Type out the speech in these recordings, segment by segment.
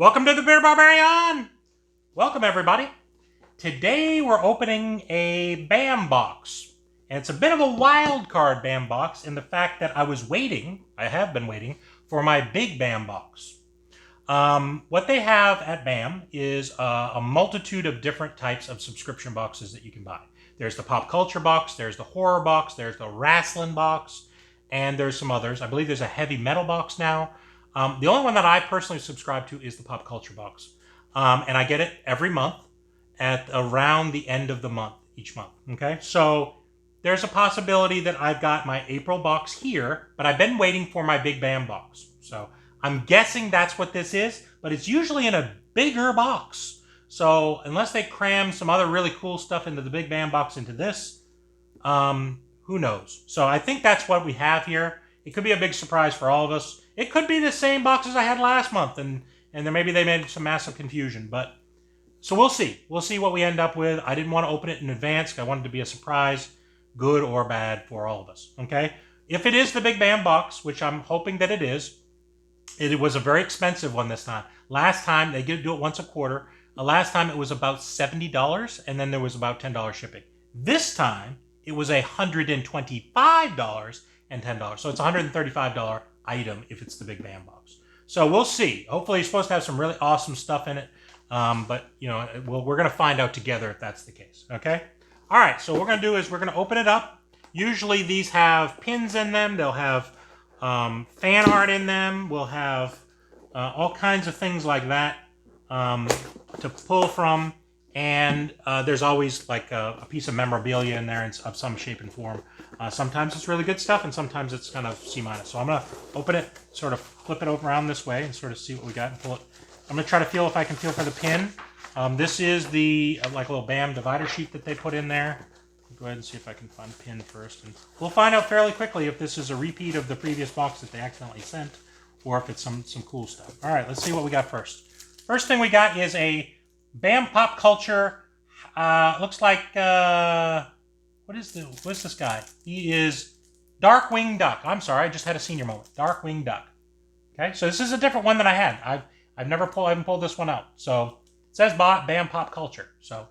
Welcome to the Bearded Barbarian! Welcome, everybody. Today we're opening a BAM box. And it's a bit of a wild card BAM box in the fact that I have been waiting, for my big BAM box. What they have at BAM is a multitude of different types of subscription boxes that you can buy. There's the pop culture box, there's the horror box, there's the wrestling box, and there's some others. I believe there's a heavy metal box now. The only one that I personally subscribe to is the pop culture box. And I get it every month at around the end of the month, each month. Okay, so there's a possibility that I've got my April box here, but I've been waiting for my big BAM box. So I'm guessing that's what this is, but it's usually in a bigger box. So unless they cram some other really cool stuff into the big BAM box into this, who knows? So I think that's what we have here. It could be a big surprise for all of us. It could be the same boxes I had last month, and then maybe they made some massive confusion. But so we'll see. We'll see what we end up with. I didn't want to open it in advance. I wanted it to be a surprise, good or bad, for all of us. Okay? If it is the big BAM box, which I'm hoping that it is, it was a very expensive one this time. Last time, they do it once a quarter. Last time it was about $70, and then there was about $10 shipping. This time, it was $125 and $10. So it's a $135 item if it's the big BAM box. So we'll see. Hopefully it's supposed to have some really awesome stuff in it. But, you know, we're going to find out together if that's the case. Okay? All right. So what we're going to do is we're going to open it up. Usually these have pins in them. They'll have fan art in them. We'll have all kinds of things like that to pull from. And there's always like a piece of memorabilia in there of some shape and form. Sometimes it's really good stuff, and sometimes it's kind of C-. So I'm going to open it, sort of flip it over around this way, and sort of see what we got and pull it. I'm going to try to feel if I can feel for the pin. This is the like a little BAM divider sheet that they put in there. Go ahead and see if I can find a pin first. And we'll find out fairly quickly if this is a repeat of the previous box that they accidentally sent, or if it's some cool stuff. All right, let's see what we got first. First thing we got is a BAM Pop Culture, looks like, what's this guy? He is Darkwing Duck. I'm sorry, I just had a senior moment. Darkwing Duck. Okay, so this is a different one than I had. I haven't pulled this one out. So it says BAM Pop Culture. So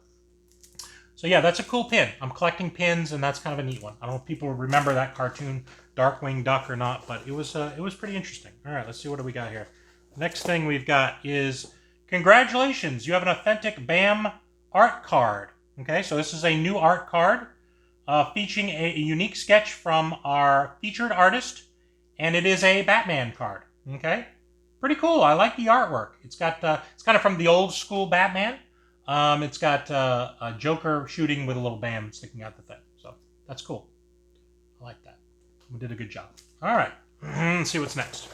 yeah, that's a cool pin. I'm collecting pins, and that's kind of a neat one. I don't know if people remember that cartoon Darkwing Duck or not, but it was pretty interesting. All right, let's see what do we got here. Next thing we've got is, congratulations, you have an authentic BAM art card. Okay, so this is a new art card featuring a unique sketch from our featured artist, and it is a Batman card. Okay, pretty cool. I like the artwork. It's got it's kind of from the old school Batman. It's got a Joker shooting with a little BAM sticking out the thing. So that's cool. I like that. We did a good job. All right, let's see what's next.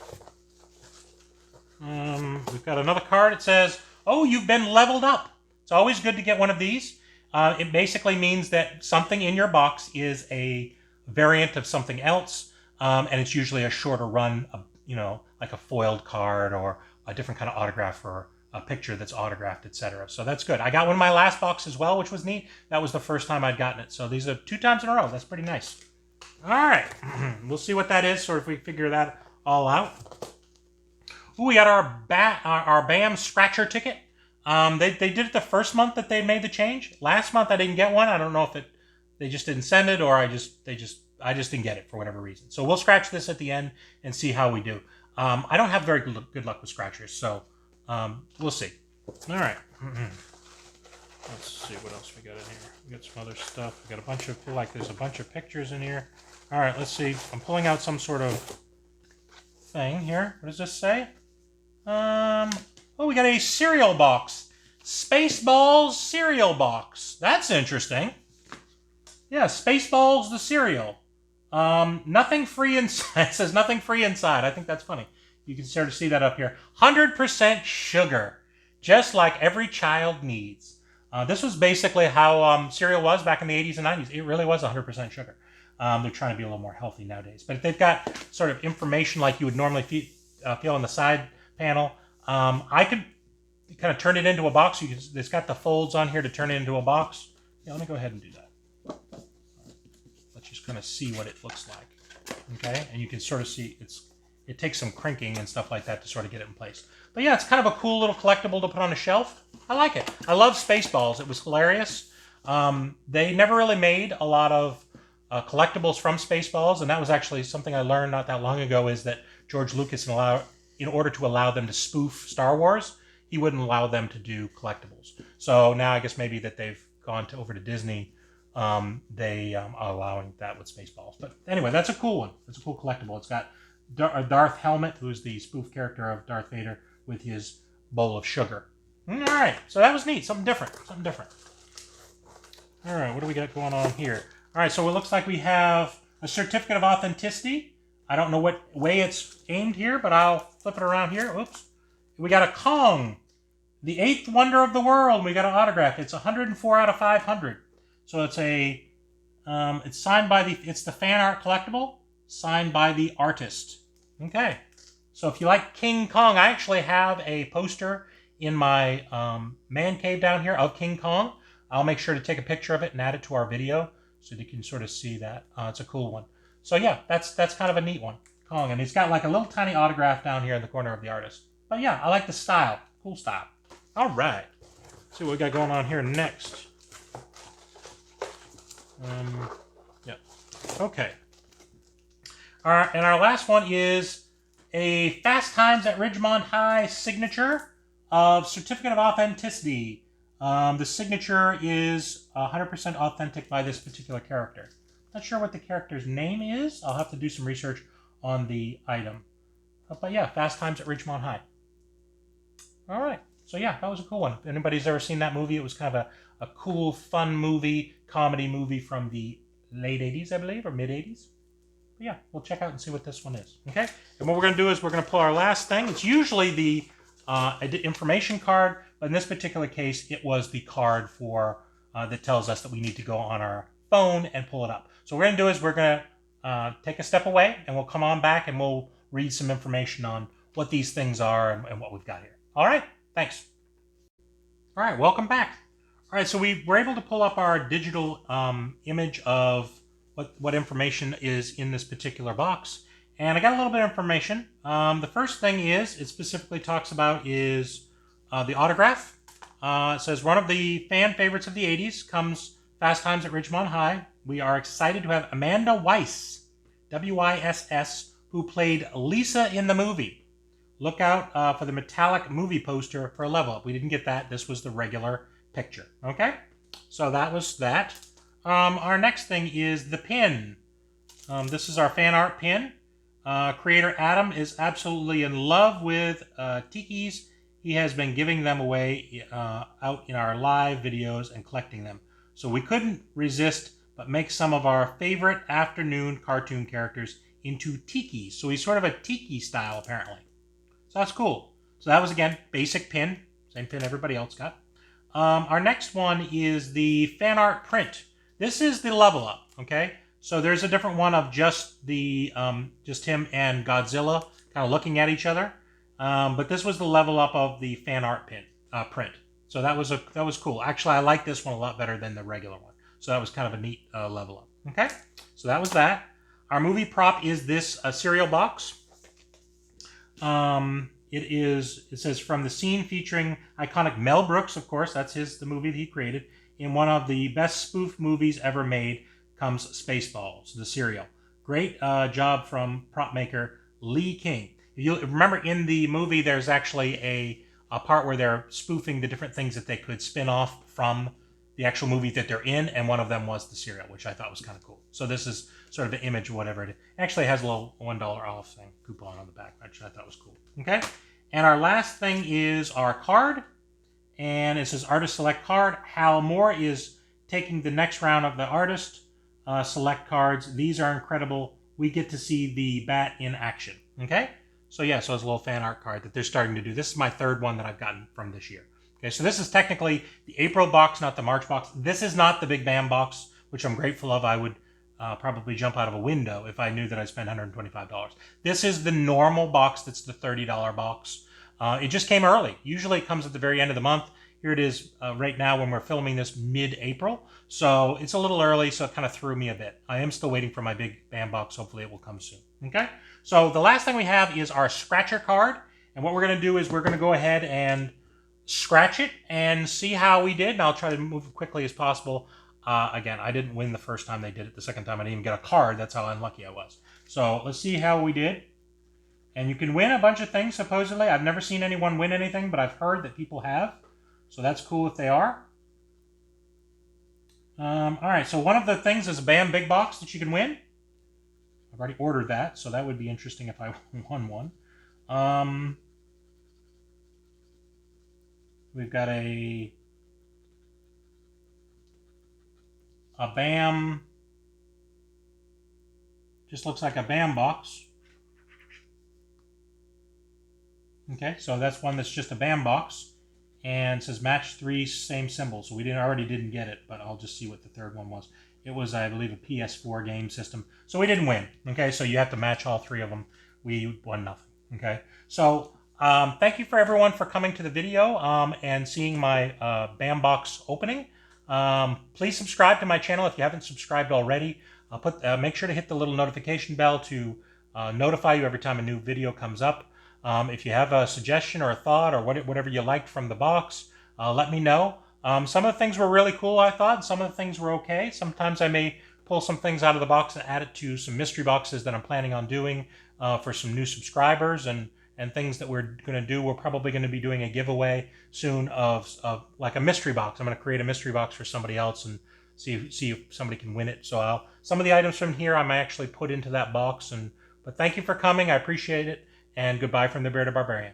We've got another card. It says, "Oh, you've been leveled up." It's always good to get one of these. It basically means that something in your box is a variant of something else, and it's usually a shorter run, you know, like a foiled card or a different kind of autograph or a picture that's autographed, etc. So that's good. I got one in my last box as well, which was neat. That was the first time I'd gotten it. So these are 2 times in a row. That's pretty nice. All right. We'll see what that is, sort of if we figure that all out. Ooh, we got our BAM scratcher ticket. They did it the first month that they made the change. Last month I didn't get one. I don't know if they just didn't send it, or I just didn't get it for whatever reason. So we'll scratch this at the end and see how we do. I don't have very good luck with scratchers, so we'll see. All right. Let's see what else we got in here. We got some other stuff. We got a bunch of, there's a bunch of pictures in here. All right, let's see. I'm pulling out some sort of thing here. What does this say? Oh, we got a cereal box. Spaceballs cereal box. That's interesting. Yeah, Spaceballs the cereal. Nothing free inside. It says nothing free inside. I think that's funny. You can sort of see that up here. 100% sugar. Just like every child needs. This was basically how cereal was back in the 80s and 90s. It really was 100% sugar. They're trying to be a little more healthy nowadays. But if they've got sort of information like you would normally feel on the side panel, I could kind of turn it into a box. It's got the folds on here to turn it into a box. Yeah, let me go ahead and do that. Let's just kind of see what it looks like. Okay, and you can sort of see it takes some crinking and stuff like that to sort of get it in place. But yeah, it's kind of a cool little collectible to put on a shelf. I like it. I love Spaceballs. It was hilarious. They never really made a lot of collectibles from Spaceballs, and that was actually something I learned not that long ago, is that George Lucas, in order to allow them to spoof Star Wars, he wouldn't allow them to do collectibles. So now I guess maybe that they've gone over to Disney, they are allowing that with Spaceballs. But anyway, that's a cool one. It's a cool collectible. It's got a Darth helmet, who's the spoof character of Darth Vader, with his bowl of sugar. All right, so that was neat. Something different. Something different. All right, what do we got going on here? All right, so it looks like we have a certificate of authenticity. I don't know what way it's aimed here, but I'll flip it around here. Oops. We got a Kong, the 8th wonder of the world. We got an autograph. It's 104 out of 500. So it's it's signed by it's the fan art collectible, signed by the artist. Okay. So if you like King Kong, I actually have a poster in my man cave down here of King Kong. I'll make sure to take a picture of it and add it to our video so you can sort of see that. It's a cool one. So yeah, that's kind of a neat one. Kong, and he's got like a little tiny autograph down here in the corner of the artist. But yeah, I like the style. Cool style. All right. Let's see what we got going on here next. Yeah. Okay. All right, and our last one is a Fast Times at Ridgemont High signature of Certificate of Authenticity. The signature is 100% authentic by this particular character. Not sure what the character's name is. I'll have to do some research on the item. But yeah, Fast Times at Ridgemont High. All right. So yeah, that was a cool one. If anybody's ever seen that movie, it was kind of a cool, fun movie, comedy movie from the late 80s, I believe, or mid 80s. But yeah, we'll check out and see what this one is. Okay? And what we're going to do is we're going to pull our last thing. It's usually the information card, but in this particular case, it was the card for that tells us that we need to go on our phone and pull it up. So what we're going to do is we're going to take a step away, and we'll come on back and we'll read some information on what these things are and what we've got here. All right? Thanks. All right, welcome back. All right, so we were able to pull up our digital image of what information is in this particular box. And I got a little bit of information. The first thing it specifically talks about is the autograph. It says, one of the fan favorites of the 80s comes Fast Times at Ridgemont High. We are excited to have Amanda Weiss, W-I-S-S, who played Lisa in the movie. Look out for the metallic movie poster for a level up. We didn't get that. This was the regular picture. Okay? So that was that. Our next thing is the pin. This is our fan art pin. Creator Adam is absolutely in love with tikis. He has been giving them away out in our live videos and collecting them. So we couldn't resist but make some of our favorite afternoon cartoon characters into tikis. So he's sort of a tiki style, apparently. So that's cool. So that was, again, basic pin. Same pin everybody else got. Our next one is the fan art print. This is the level up, okay? So there's a different one of just just him and Godzilla kind of looking at each other. But this was the level up of the fan art print. So that was cool. Actually, I like this one a lot better than the regular one. So that was kind of a neat level up. Okay, so that was that. Our movie prop is this cereal box. It says from the scene featuring iconic Mel Brooks, of course, that's the movie that he created. In one of the best spoof movies ever made comes Spaceballs, the cereal. Great job from prop maker Lee King. You'll remember in the movie there's actually a part where they're spoofing the different things that they could spin off from the actual movie that they're in, and one of them was the cereal, which I thought was kind of cool. So this is sort of the image of whatever it is. It actually has a little $1 off thing, coupon on the back, which I thought was cool. Okay? And our last thing is our card, and it says Artist Select Card. Hal Moore is taking the next round of the Artist Select cards. These are incredible. We get to see the bat in action. Okay? So yeah, so it's a little fan art card that they're starting to do. This is my third one that I've gotten from this year. Okay, so this is technically the April box, not the March box. This is not the Big Bam box, which I'm grateful of. I would probably jump out of a window if I knew that I spent $125. This is the normal box that's the $30 box. It just came early. Usually it comes at the very end of the month. Here it is right now when we're filming this mid-April. So it's a little early, so it kind of threw me a bit. I am still waiting for my big BAM box. Hopefully it will come soon. Okay? So the last thing we have is our scratcher card. And what we're going to do is we're going to go ahead and scratch it and see how we did. And I'll try to move as quickly as possible. Again, I didn't win the first time they did it. The second time I didn't even get a card. That's how unlucky I was. So let's see how we did. And you can win a bunch of things, supposedly. I've never seen anyone win anything, but I've heard that people have. So that's cool if they are. All right, so one of the things is a BAM Big Box that you can win. I've already ordered that, so that would be interesting if I won one. We've got a BAM, just looks like a BAM box. Okay, so that's one that's just a BAM box, and it says match 3 same symbols. So we already didn't get it, but I'll just see what the third one was. It was, I believe, a PS4 game system. So we didn't win. Okay, so you have to match all 3 of them. We won nothing. Okay, so thank you for everyone for coming to the video and seeing my BAM box opening. Please subscribe to my channel if you haven't subscribed already. Make sure to hit the little notification bell to notify you every time a new video comes up. If you have a suggestion or a thought or whatever you liked from the box, let me know. Some of the things were really cool, I thought. Some of the things were okay. Sometimes I may pull some things out of the box and add it to some mystery boxes that I'm planning on doing for some new subscribers and things that we're going to do. We're probably going to be doing a giveaway soon of like a mystery box. I'm going to create a mystery box for somebody else and see if somebody can win it. So some of the items from here I might actually put into that box. But thank you for coming. I appreciate it. And goodbye from the Bearded Barbarian.